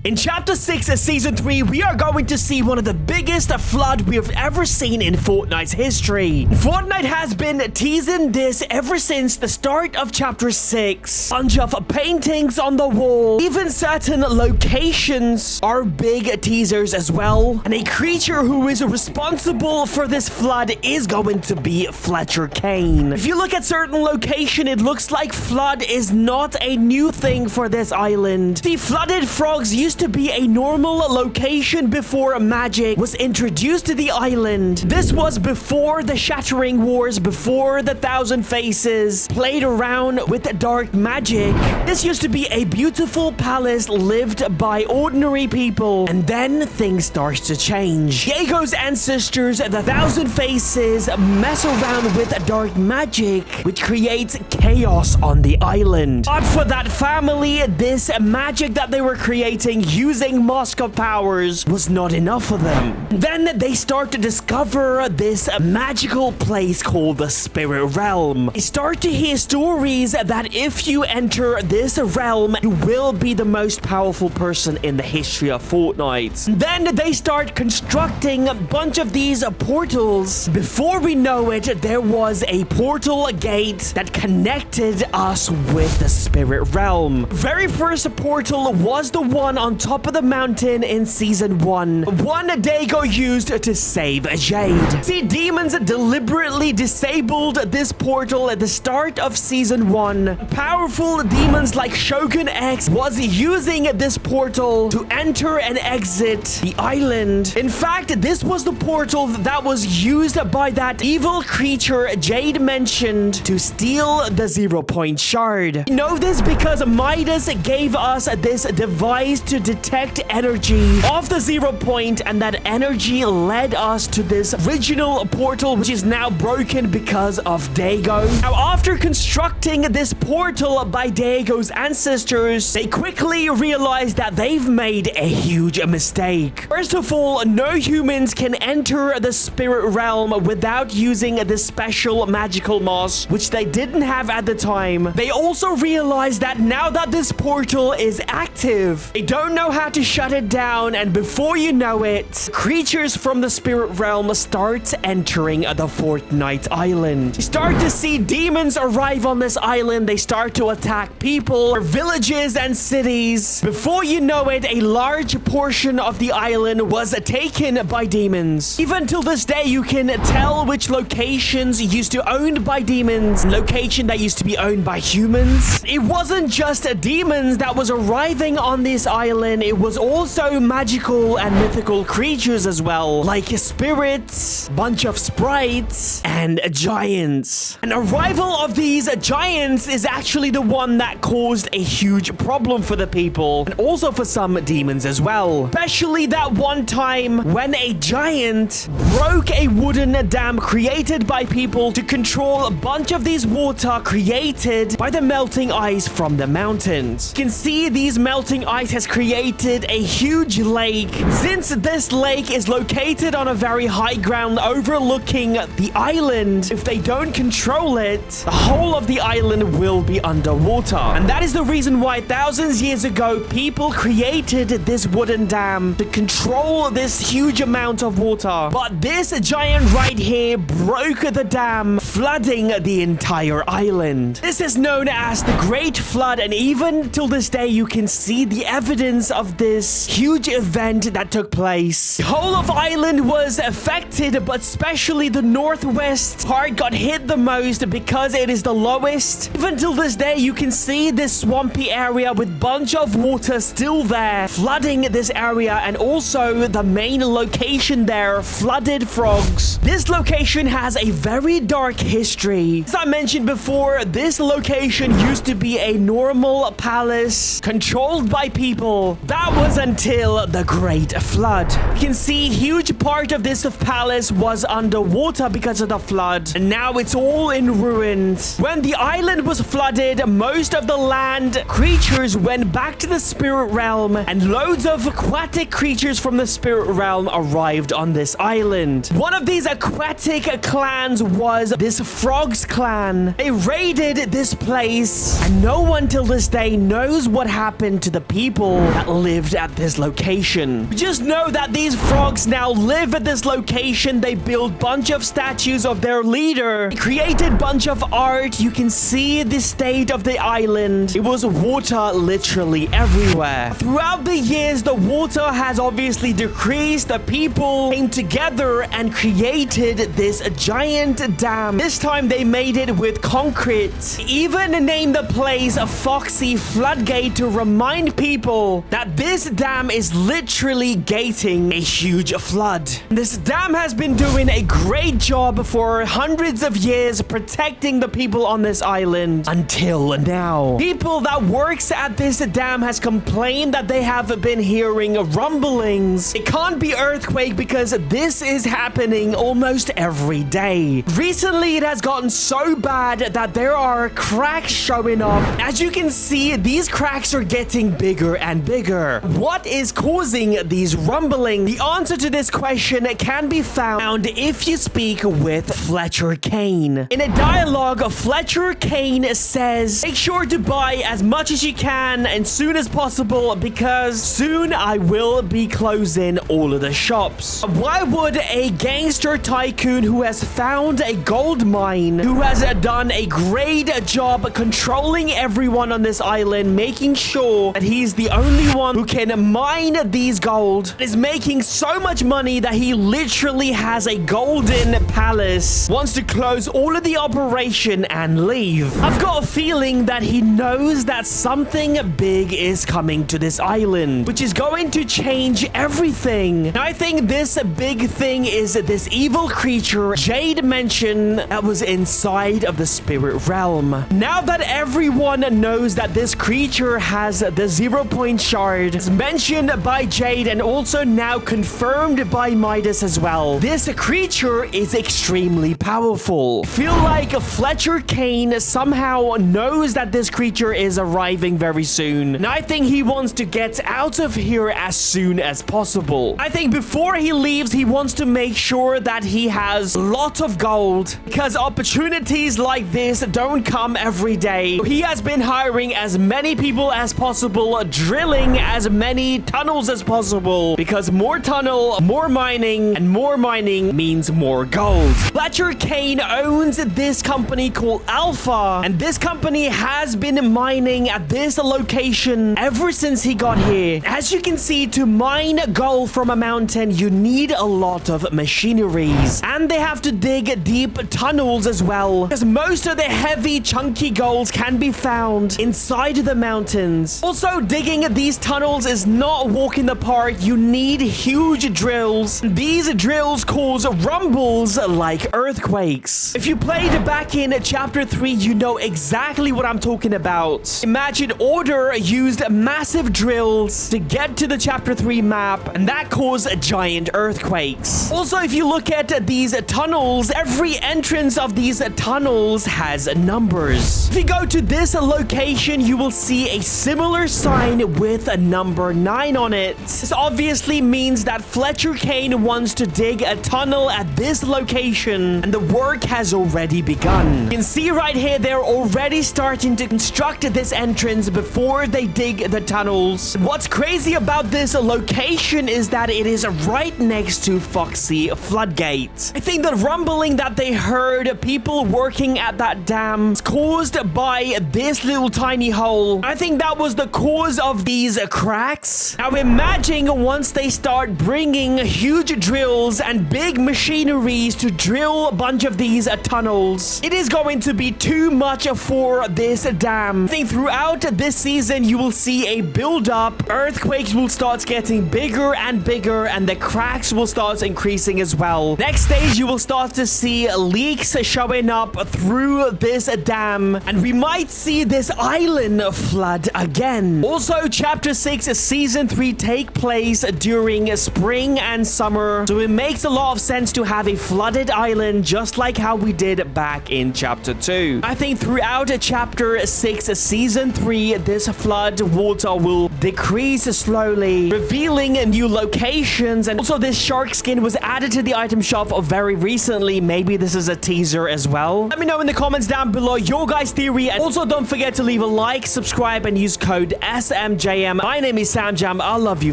In Chapter 6 of Season 3, we are going to see one of the biggest flood we have ever seen in Fortnite's history. Fortnite has been teasing this ever since the start of Chapter 6. Bunch of paintings on the wall, even certain locations are big teasers as well. And a creature who is responsible for this flood is going to be Fletcher Kane. If you look at certain location, it looks like flood is not a new thing for this island. The flooded frogs used to be a normal location before magic was introduced to the island. This was before the Shattering Wars, before the Thousand Faces played around with dark magic. This used to be a beautiful palace lived by ordinary people, and then things start to change. Diego's ancestors, the Thousand Faces, mess around with dark magic, which creates chaos on the island. But for that family, this magic that they were creating using Mask of Powers was not enough for them. Then they start to discover this magical place called the Spirit Realm. They start to hear stories that if you enter this realm, you will be the most powerful person in the history of Fortnite. Then they start constructing a bunch of these portals. Before we know it, there was a portal gate that connected us with the Spirit Realm. Very first portal was the one on top of the mountain in Season 1. One Diego used to save Jade. See, demons deliberately disabled this portal at the start of Season 1. Powerful demons like Shogun X was using this portal to enter and exit the island. In fact, this was the portal that was used by that evil creature Jade mentioned to steal the 0-point shard. We know this because Midas gave us this device to detect energy of the 0-point, and that energy led us to this original portal, which is now broken because of Diego. Now, after constructing this portal by Diego's ancestors, they quickly realized that they've made a huge mistake. First of all, no humans can enter the Spirit Realm without using this special magical moss, which they didn't have at the time. They also realized that now that this portal is active, they don't know how to shut it down, and before you know it, creatures from the Spirit Realm start entering the Fortnite island. You start to see demons arrive on this island. They start to attack people, villages, and cities. Before you know it, a large portion of the island was taken by demons. Even till this day, you can tell which locations used to be owned by demons, location that used to be owned by humans. It wasn't just demons that was arriving on this island. It was also magical and mythical creatures as well, like spirits, bunch of sprites, and giants. An arrival of these giants is actually the one that caused a huge problem for the people, and also for some demons as well. Especially that one time when a giant broke a wooden dam created by people to control a bunch of these water created by the melting ice from the mountains. You can see these melting ice has created a huge lake. Since this lake is located on a very high ground overlooking the island, if they don't control it, the whole of the island will be underwater. And that is the reason why thousands of years ago, people created this wooden dam to control this huge amount of water. But this giant right here broke the dam, flooding the entire island. This is known as the Great Flood, and even till this day, you can see the evidence of this huge event that took place. The whole of Island was affected, but especially the northwest part got hit the most because it is the lowest. Even till this day, you can see this swampy area with bunch of water still there, flooding this area, and also the main location there, flooded frogs. This location has a very dark history. As I mentioned before, this location used to be a normal palace controlled by people. That was until the Great Flood. You can see huge part of this palace was underwater because of the flood, and now it's all in ruins. When the island was flooded, most of the land creatures went back to the Spirit Realm, and loads of aquatic creatures from the Spirit Realm arrived on this island. One of these aquatic clans was this this Frogs clan. They raided this place, and no one till this day knows what happened to the people that lived at this location. We just know that these frogs now live at this location. They built bunch of statues of their leader. They created bunch of art. You can see the state of the island. It was water literally everywhere. Throughout the years, the water has obviously decreased. The people came together and created this giant dam. This time they made it with concrete. They even named the place a Foxy Floodgate to remind people that this dam is literally gating a huge flood. This dam has been doing a great job for hundreds of years protecting the people on this island until now. People that works at this dam has complained that they have been hearing rumblings. It can't be earthquake because this is happening almost every day. Recently, it has gotten so bad that there are cracks showing up. As you can see, these cracks are getting bigger and bigger. What is causing these rumbling? The answer to this question can be found if you speak with Fletcher Kane. In a dialogue, Fletcher Kane says, make sure to buy as much as you can and soon as possible because soon I will be closing all of the shops. Why would a gangster tycoon who has found a gold mine, who has done a great job controlling everyone on this island, making sure that he's the only one who can mine these gold, is making so much money that he literally has a golden palace, wants to close all of the operation and leave? I've got a feeling that he knows that something big is coming to this island, which is going to change everything. And I think this big thing is this evil creature Jade mentioned that was inside of the spirit realm. Now that everyone knows that this creature has the 0-point shard, it's mentioned by Jade and also now confirmed by Midas as well, this creature is extremely powerful. I feel like Fletcher Kane somehow knows that this creature is arriving very soon, and I think he wants to get out of here as soon as possible. I think before he leaves, he wants to make sure that he has a lot of gold, because opportunities like this don't come every day. He has been hiring as many people as possible, drilling as many tunnels as possible, because more tunnel, more mining, and more mining means more gold. Fletcher Kane owns this company called Alpha, and this company has been mining at this location ever since he got here. As you can see, to mine gold from a mountain, you need a lot of machineries, and they have to dig deep tunnels as well, because most of the heavy chunky golds can be found inside the mountains. Also, digging these tunnels is not a walk in the park. You need huge drills. These drills cause rumbles like earthquakes. If you played back in chapter 3, you know exactly what I'm talking about. Imagine Order used massive drills to get to the chapter 3 map, and that caused giant earthquakes. Also, if you look at these tunnels, every entrance of these tunnels has numbers. If you go to this location, you will see a similar sign with a number 9 on it. This obviously means that Fletcher Kane wants to dig a tunnel at this location, and the work has already begun. You can see right here, they're already starting to construct this entrance before they dig the tunnels. What's crazy about this location is that it is right next to Foxy Floodgate. I think the rumbling that they heard, people working at that dam, is caused by this little tiny hole. I think that was the cause of these cracks. Now imagine once they start bringing huge drills and big machineries to drill a bunch of these tunnels, it is going to be too much for this dam. I think throughout this season, you will see a build-up. Earthquakes will start getting bigger and bigger, and the cracks will start increasing as well. Next stage, you will start to see leaks showing up through this dam, and we might see this island flood again. Also, chapter 6 season 3 take place during spring and summer, so it makes a lot of sense to have a flooded island just like how we did back in chapter 2. I think throughout chapter 6 season 3, this flood water will decrease slowly, revealing new locations, and also this shark skin was added to the item shop very recently. Maybe this is a teaser as well. Let me know in the comments down below your guys' theory, and also don't forget to leave a like, subscribe, and use code SMJM. My name is Samjam. I love you,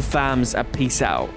fams. Peace out.